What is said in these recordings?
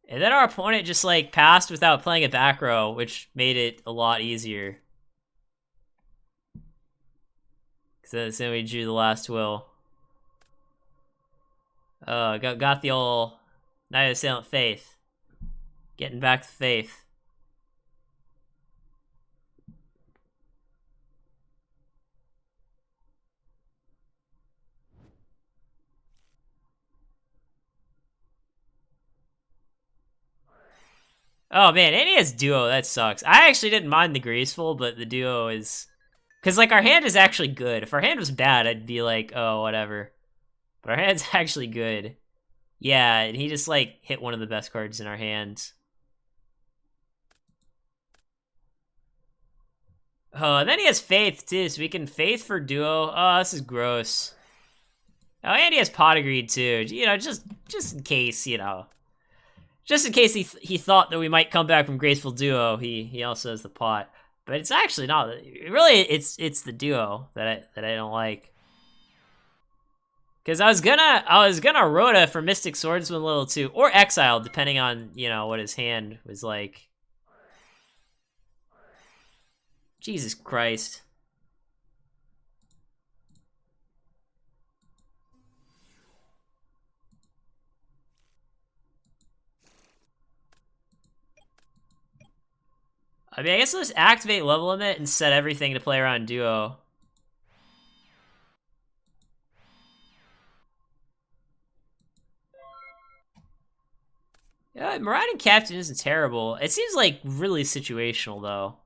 And then our opponent just like passed without playing a back row, which made it a lot easier. Because then we drew the last will. Got the old Knight of Silent Faith. Getting back to faith. Oh man, and he has duo. That sucks. I actually didn't mind the graceful, but the duo is because like our hand is actually good. If our hand was bad, I'd be like, oh whatever. But our hand's actually good. Yeah, and he just like hit one of the best cards in our hands. Oh, and then he has faith too, so we can faith for duo. Oh, this is gross. Oh, and he has pot agreed too. You know, just in case, you know. Just in case he thought that we might come back from Graceful Duo, he also has the pot. But it's actually not. Really, it's the duo that I don't like. Because I was gonna Rhoda for Mystic Swordsman level 2 or Exile, depending on what his hand was like. Jesus Christ. I mean, I guess let's activate level limit and set everything to play around duo. Yeah, Marauding Captain isn't terrible. It seems like really situational though.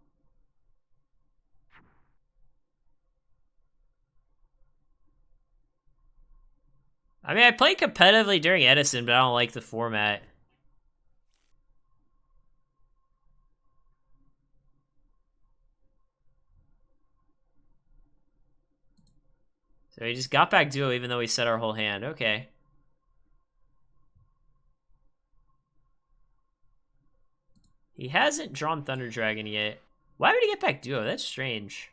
I mean, I played competitively during Edison, but I don't like the format. So he just got back duo even though we set our whole hand. Okay. He hasn't drawn Thunder Dragon yet. Why would he get back duo? That's strange.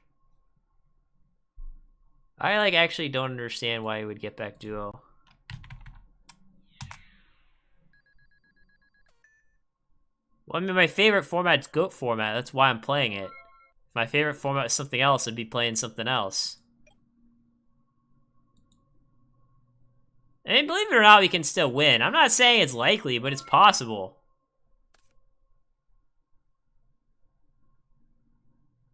I like actually don't understand why he would get back duo. Well, I mean, my favorite format's GOAT format. That's why I'm playing it. If my favorite format was something else, I'd be playing something else. I mean, believe it or not, we can still win. I'm not saying it's likely, but it's possible.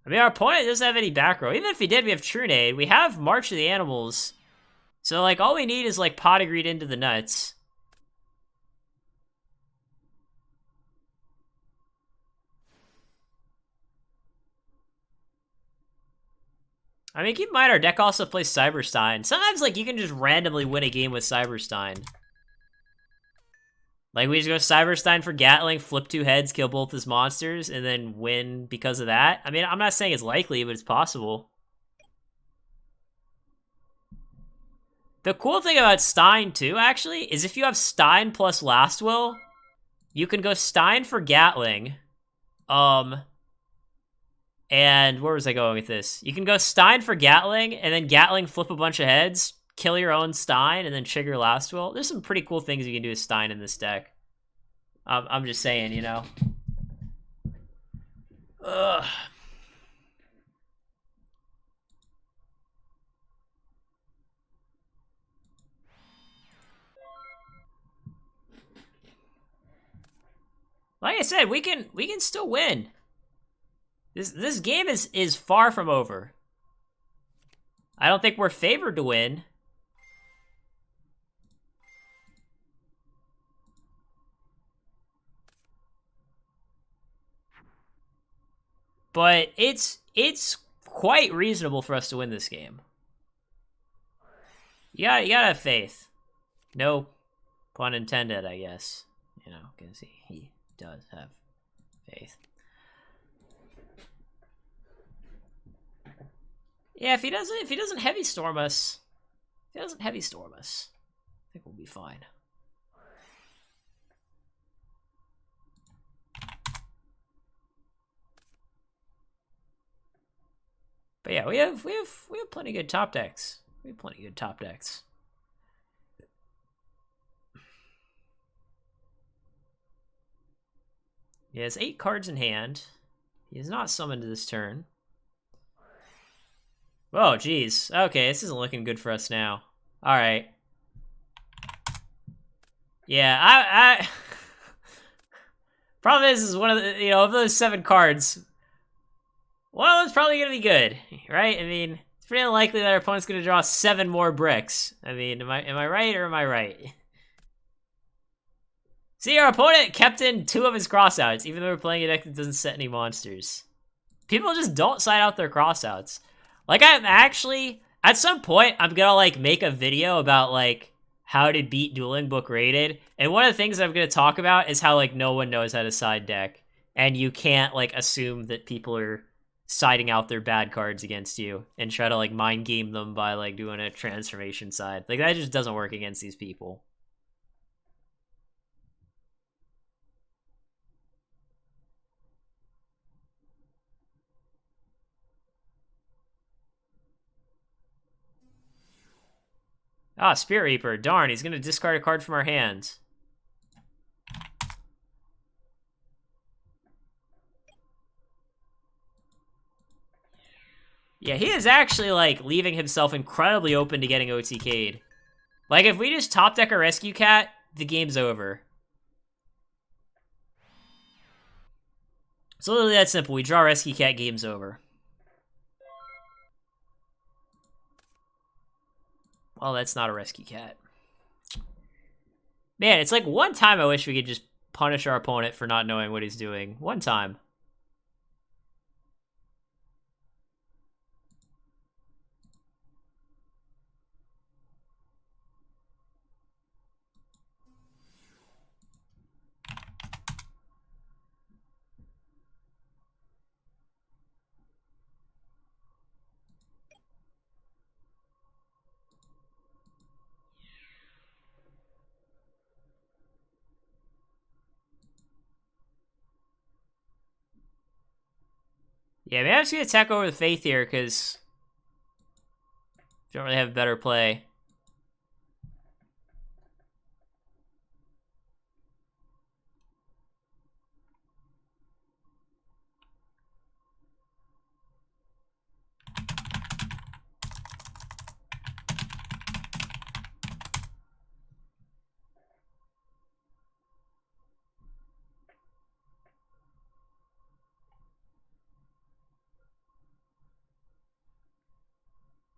I mean, our opponent doesn't have any back row. Even if he did, we have Trunade. We have March of the Animals. So, like, all we need is, like, Pot Agreed into the nuts. I mean, keep in mind, our deck also plays Cyberstein. Sometimes, like, you can just randomly win a game with Cyberstein. Like, we just go Cyberstein for Gatling, flip 2 heads, kill both his monsters, and then win because of that. I mean, I'm not saying it's likely, but it's possible. The cool thing about Stein, too, actually, is if you have Stein plus Last Will, you can go Stein for Gatling. And where was I going with this? You can go Stein for Gatling, and then Gatling flip a bunch of heads, kill your own Stein, and then trigger Last Will. There's some pretty cool things you can do with Stein in this deck. I'm just saying, you know. Ugh. Like I said, we can still win. This game is far from over. I don't think we're favored to win. But it's quite reasonable for us to win this game. You gotta have faith. No pun intended, I guess. You know, because he does have faith. Yeah, if he doesn't heavy storm us, I think we'll be fine. But yeah, we have plenty of good top decks. He has 8 cards in hand. He is not summoned this turn. Oh, geez. Okay, this isn't looking good for us now. All right. Yeah, I problem is one of the, of those 7 cards, one of them's probably gonna be good, right? I mean, it's pretty unlikely that our opponent's gonna draw 7 more bricks. I mean, am I right or am I right? See, our opponent kept in 2 of his crossouts, even though we're playing a deck that doesn't set any monsters. People just don't side out their crossouts. Like, I'm actually, at some point, I'm gonna, like, make a video about, like, how to beat Dueling Book Rated. And one of the things I'm gonna talk about is how, like, no one knows how to side deck. And you can't, like, assume that people are siding out their bad cards against you and try to, like, mind game them by, like, doing a transformation side. Like, that just doesn't work against these people. Ah, Spirit Reaper. Darn, he's gonna discard a card from our hands. Yeah, he is actually, like, leaving himself incredibly open to getting OTK'd. Like, if we just top deck a Rescue Cat, the game's over. It's literally that simple. We draw Rescue Cat, game's over. Well, that's not a Rescue Cat. Man, it's like one time I wish we could just punish our opponent for not knowing what he's doing. One time. Yeah, maybe I'm just gonna attack over the Faith here, because don't really have a better play.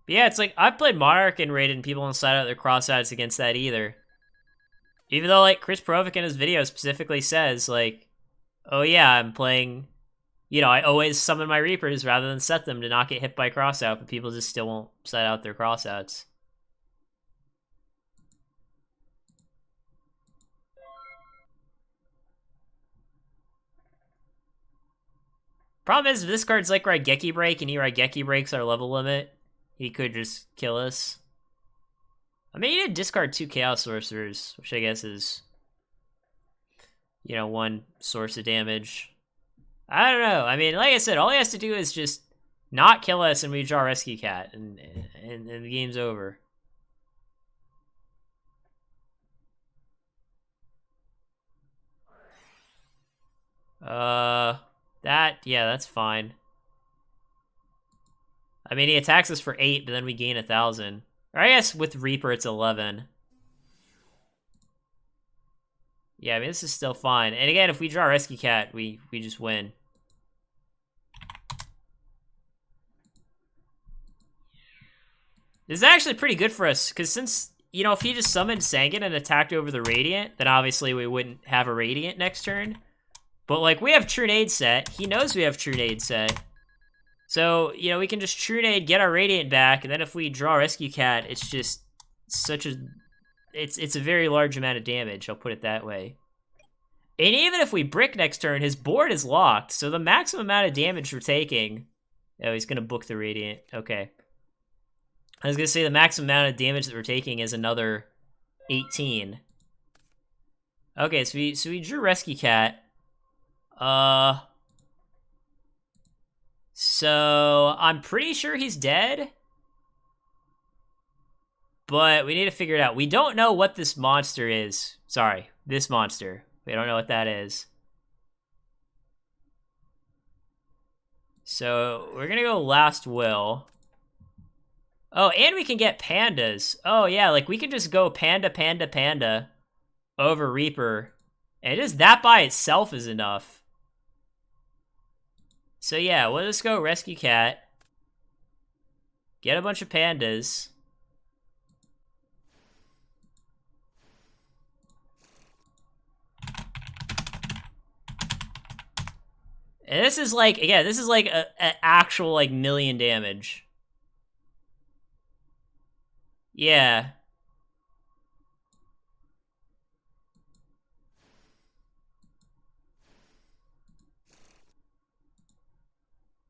But yeah, it's like, I've played Monarch and Raid, and people don't side out their crossouts against that either. Even though, like, Chris Provic in his video specifically says, like, oh yeah, I'm playing, I always summon my Reapers rather than set them to not get hit by crossout, but people just still won't side out their crossouts. Problem is, if this card's like Raigeki Break and he Raigeki Breaks our level limit, he could just kill us. I mean, he did discard 2 Chaos Sorcerers, which I guess is, one source of damage. I don't know. I mean, like I said, all he has to do is just not kill us and we draw Rescue Cat, and the game's over. That's fine. I mean, he attacks us for 8, but then we gain 1,000. Or I guess with Reaper, it's 11. Yeah, I mean, this is still fine. And again, if we draw Rescue Cat, we just win. This is actually pretty good for us, because since, if he just summoned Sangan and attacked over the Radiant, then obviously we wouldn't have a Radiant next turn. But, like, we have True Nade set. He knows we have True Nade set. So, we can just True Nade, get our Radiant back, and then if we draw Rescue Cat, it's just such a... It's a very large amount of damage, I'll put it that way. And even if we brick next turn, his board is locked, so the maximum amount of damage we're taking... Oh, he's gonna book the Radiant. Okay. I was gonna say the maximum amount of damage that we're taking is another 18. Okay, so we drew Rescue Cat. So I'm pretty sure he's dead. But we need to figure it out. We don't know what this monster is. Sorry, this monster. We don't know what that is. So we're gonna go Last Will. Oh, and we can get pandas. Oh yeah, like we can just go panda, panda, panda over Reaper. And just that by itself is enough. So yeah, we'll just go Rescue Cat. Get a bunch of pandas. And this is like, again, this is like an actual like million damage. Yeah.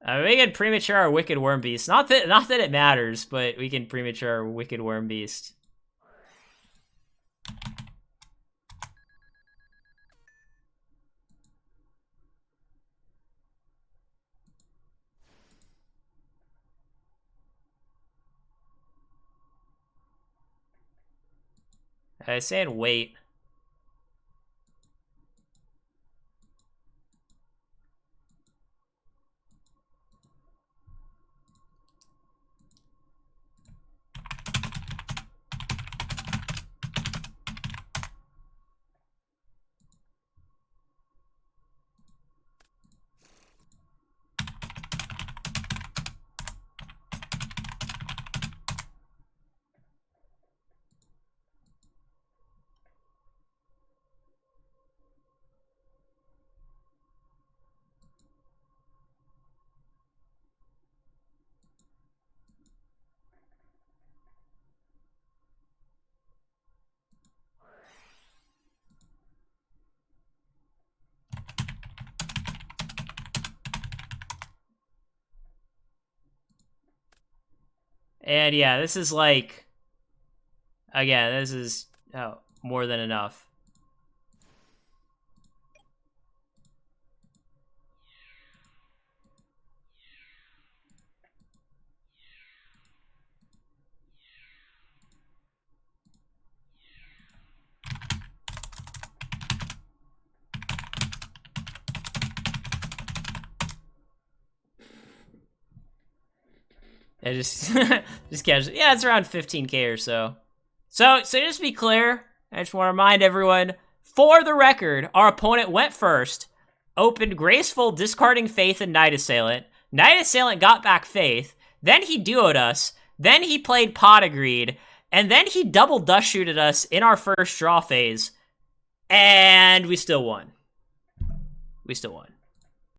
We can premature our Wicked Worm Beast. Not that it matters, but we can premature our Wicked Worm Beast. I was saying wait. And yeah, this is like, again, this is more than enough. I just casually, yeah, it's around 15k or so. So just to be clear, I just want to remind everyone, for the record, our opponent went first, opened Graceful, discarding Faith and Night Assailant. Night Assailant got back Faith, then he duoed us, then he played Pot Agreed, and then he double Dust Shooted us in our first draw phase, and we still won. We still won.